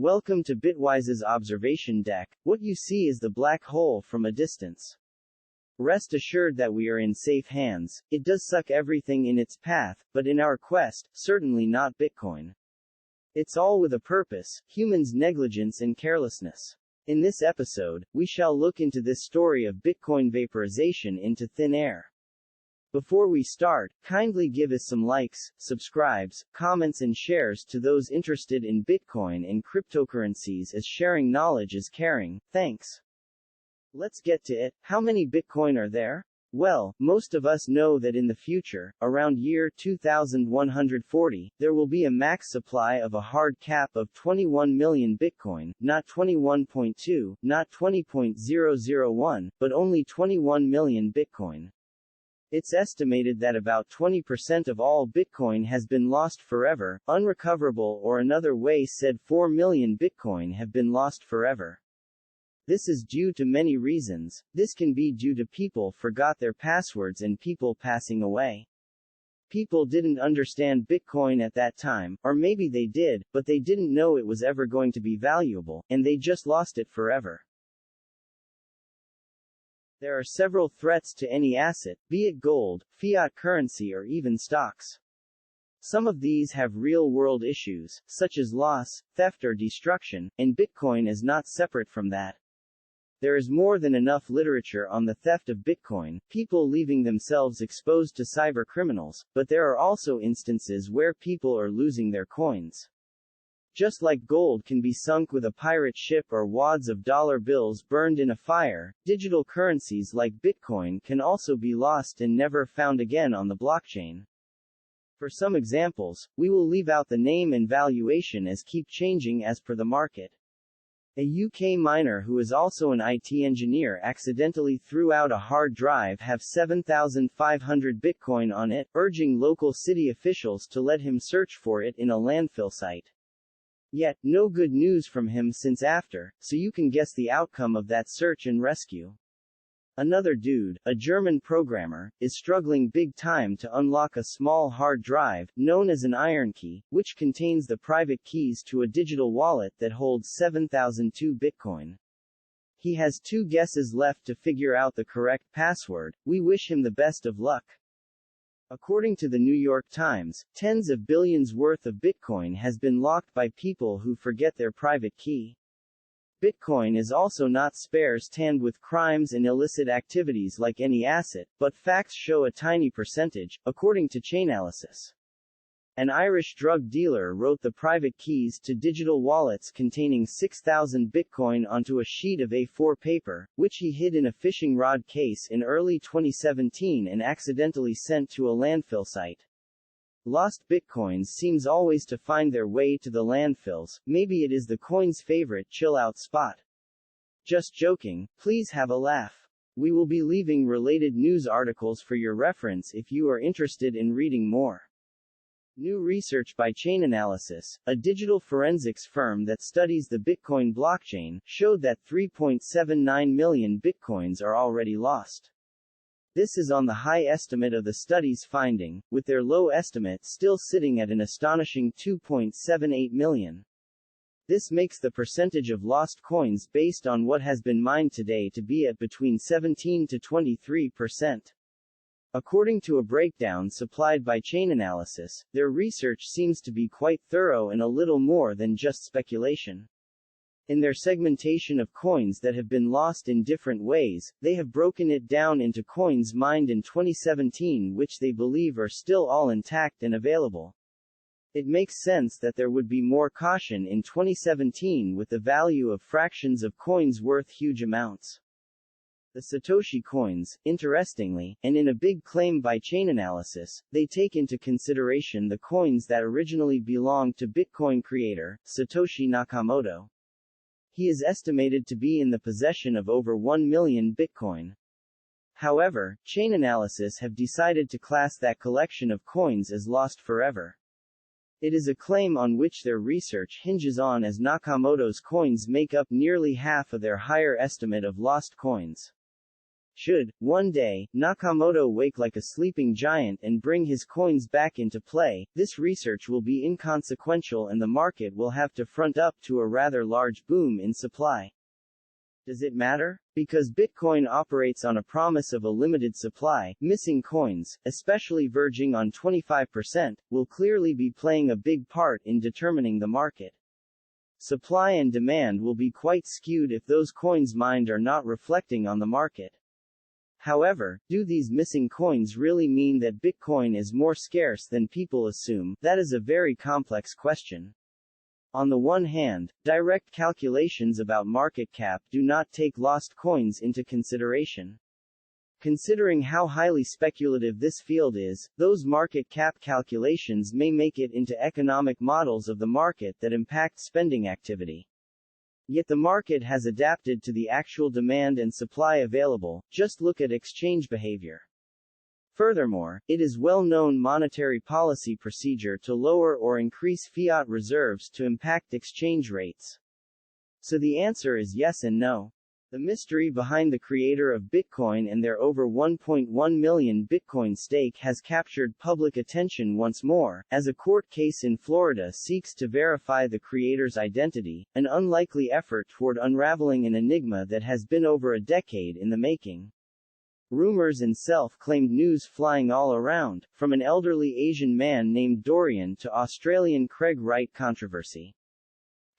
Welcome to BitWise's observation deck. What you see is the black hole from a distance. Rest assured that we are in safe hands. It does suck everything in its path, but in our quest, certainly not Bitcoin. It's all with a purpose, humans' negligence and carelessness. In this episode, we shall look into this story of Bitcoin vaporization into thin air. Before we start, kindly give us some likes, subscribes, comments and shares to those interested in Bitcoin and cryptocurrencies, as sharing knowledge is caring. Thanks. Let's get to it. How many Bitcoin are there? Well, most of us know that in the future, around year 2140, there will be a max supply of a hard cap of 21 million Bitcoin, not 21.2, not 20.001, but only 21 million Bitcoin. It's estimated that about 20% of all Bitcoin has been lost forever, unrecoverable, or another way said 4 million Bitcoin have been lost forever. This is due to many reasons. This can be due to people forgot their passwords and people passing away. People didn't understand Bitcoin at that time, or maybe they did, but they didn't know it was ever going to be valuable, and they just lost it forever. There are several threats to any asset, be it gold, fiat currency or even stocks. Some of these have real-world issues, such as loss, theft or destruction, and Bitcoin is not separate from that. There is more than enough literature on the theft of Bitcoin, people leaving themselves exposed to cyber criminals, but there are also instances where people are losing their coins. Just like gold can be sunk with a pirate ship or wads of dollar bills burned in a fire, digital currencies like Bitcoin can also be lost and never found again on the blockchain. For some examples, we will leave out the name and valuation as keep changing as per the market. A UK miner who is also an IT engineer accidentally threw out a hard drive have 7,500 Bitcoin on it, urging local city officials to let him search for it in a landfill site. Yet, no good news from him since after, so you can guess the outcome of that search and rescue. Another dude, a German programmer, is struggling big time to unlock a small hard drive, known as an iron key, which contains the private keys to a digital wallet that holds 7,002 Bitcoin. He has 2 guesses left to figure out the correct password. We wish him the best of luck. According to the New York Times, tens of billions worth of Bitcoin has been locked by people who forget their private key. Bitcoin is also not spares tanned with crimes and illicit activities like any asset, but facts show a tiny percentage, according to Chainalysis. An Irish drug dealer wrote the private keys to digital wallets containing 6,000 Bitcoin onto a sheet of A4 paper, which he hid in a fishing rod case in early 2017 and accidentally sent to a landfill site. Lost Bitcoins seems always to find their way to the landfills. Maybe it is the coin's favorite chill-out spot. Just joking, please have a laugh. We will be leaving related news articles for your reference if you are interested in reading more. New research by Chainalysis, a digital forensics firm that studies the Bitcoin blockchain, showed that 3.79 million Bitcoins are already lost. This is on the high estimate of the study's finding, with their low estimate still sitting at an astonishing 2.78 million. This makes the percentage of lost coins based on what has been mined today to be at between 17 to 23%. According to a breakdown supplied by Chainalysis, their research seems to be quite thorough and a little more than just speculation. In their segmentation of coins that have been lost in different ways, they have broken it down into coins mined in 2017 which they believe are still all intact and available. It makes sense that there would be more caution in 2017 with the value of fractions of coins worth huge amounts. The Satoshi coins, interestingly, and in a big claim by Chainalysis, they take into consideration the coins that originally belonged to Bitcoin creator, Satoshi Nakamoto. He is estimated to be in the possession of over 1 million Bitcoin. However, Chainalysis have decided to class that collection of coins as lost forever. It is a claim on which their research hinges on, as Nakamoto's coins make up nearly half of their higher estimate of lost coins. Should, one day, Nakamoto wake like a sleeping giant and bring his coins back into play, this research will be inconsequential and the market will have to front up to a rather large boom in supply. Does it matter? Because Bitcoin operates on a promise of a limited supply, missing coins, especially verging on 25%, will clearly be playing a big part in determining the market. Supply and demand will be quite skewed if those coins mined are not reflecting on the market. However, do these missing coins really mean that Bitcoin is more scarce than people assume? That is a very complex question. On the one hand, direct calculations about market cap do not take lost coins into consideration. Considering how highly speculative this field is, those market cap calculations may make it into economic models of the market that impact spending activity. Yet the market has adapted to the actual demand and supply available, just look at exchange behavior. Furthermore, it is well-known monetary policy procedure to lower or increase fiat reserves to impact exchange rates. So the answer is yes and no. The mystery behind the creator of Bitcoin and their over 1.1 million Bitcoin stake has captured public attention once more, as a court case in Florida seeks to verify the creator's identity, an unlikely effort toward unraveling an enigma that has been over a decade in the making. Rumors and self-claimed news flying all around, from an elderly Asian man named Dorian to Australian Craig Wright controversy.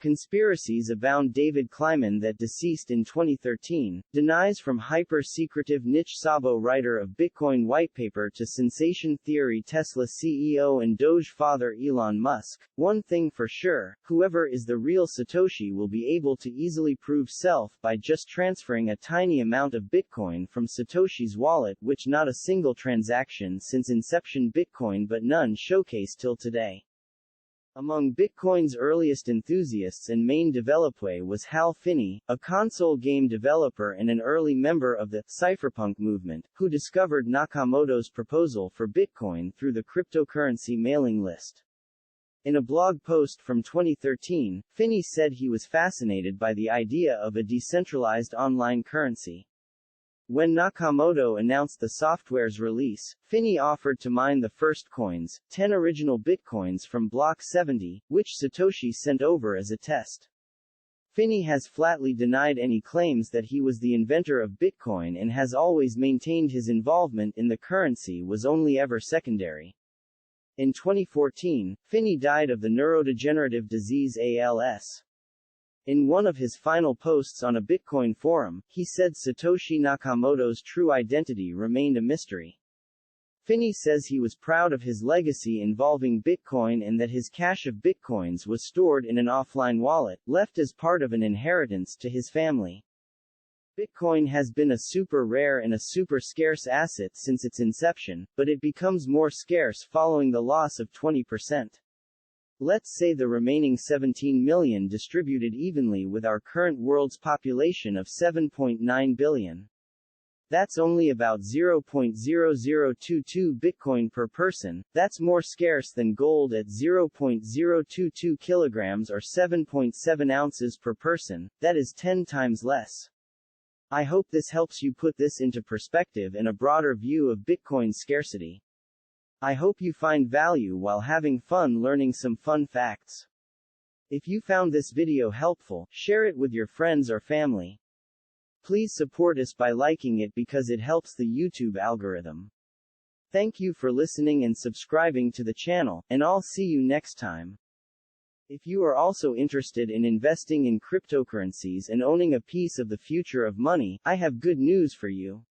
Conspiracies abound. David Kleiman, that deceased in 2013, denies from hyper-secretive niche Sabo writer of Bitcoin whitepaper to sensation theory Tesla CEO and Doge father Elon Musk. One thing for sure, whoever is the real Satoshi will be able to easily prove self by just transferring a tiny amount of Bitcoin from Satoshi's wallet, which not a single transaction since inception Bitcoin but none showcased till today. Among Bitcoin's earliest enthusiasts and main developer was Hal Finney, a console game developer and an early member of the cypherpunk movement, who discovered Nakamoto's proposal for Bitcoin through the cryptocurrency mailing list. In a blog post from 2013, Finney said he was fascinated by the idea of a decentralized online currency. When Nakamoto announced the software's release, Finney offered to mine the first coins, 10 original Bitcoins from Block 70, which Satoshi sent over as a test. Finney has flatly denied any claims that he was the inventor of Bitcoin and has always maintained his involvement in the currency was only ever secondary. In 2014, Finney died of the neurodegenerative disease ALS. In one of his final posts on a Bitcoin forum, he said Satoshi Nakamoto's true identity remained a mystery. Finney says he was proud of his legacy involving Bitcoin and that his cache of Bitcoins was stored in an offline wallet, left as part of an inheritance to his family. Bitcoin has been a super rare and a super scarce asset since its inception, but it becomes more scarce following the loss of 20%. Let's say the remaining 17 million distributed evenly with our current world's population of 7.9 billion. That's only about 0.0022 Bitcoin per person. That's more scarce than gold at 0.022 kilograms or 7.7 ounces per person. That is 10 times less. I hope this helps you put this into perspective and a broader view of Bitcoin's scarcity. I hope you find value while having fun learning some fun facts. If you found this video helpful, share it with your friends or family. Please support us by liking it because it helps the YouTube algorithm. Thank you for listening and subscribing to the channel, and I'll see you next time. If you are also interested in investing in cryptocurrencies and owning a piece of the future of money, I have good news for you.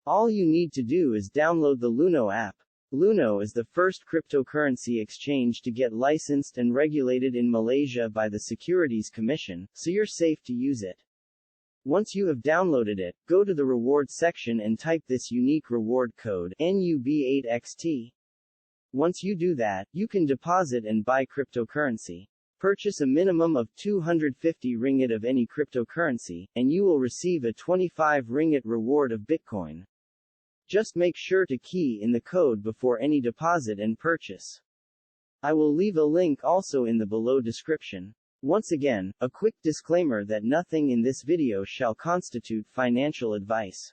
All you need to do is download the Luno app. Luno is the first cryptocurrency exchange to get licensed and regulated in Malaysia by the Securities Commission, so you're safe to use it. Once you have downloaded it, go to the rewards section and type this unique reward code, NUB8XT. Once you do that, you can deposit and buy cryptocurrency. Purchase a minimum of 250 ringgit of any cryptocurrency, and you will receive a 25 ringgit reward of Bitcoin. Just make sure to key in the code before any deposit and purchase. I will leave a link also in the below description. Once again, a quick disclaimer that nothing in this video shall constitute financial advice.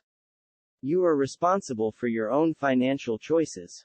You are responsible for your own financial choices.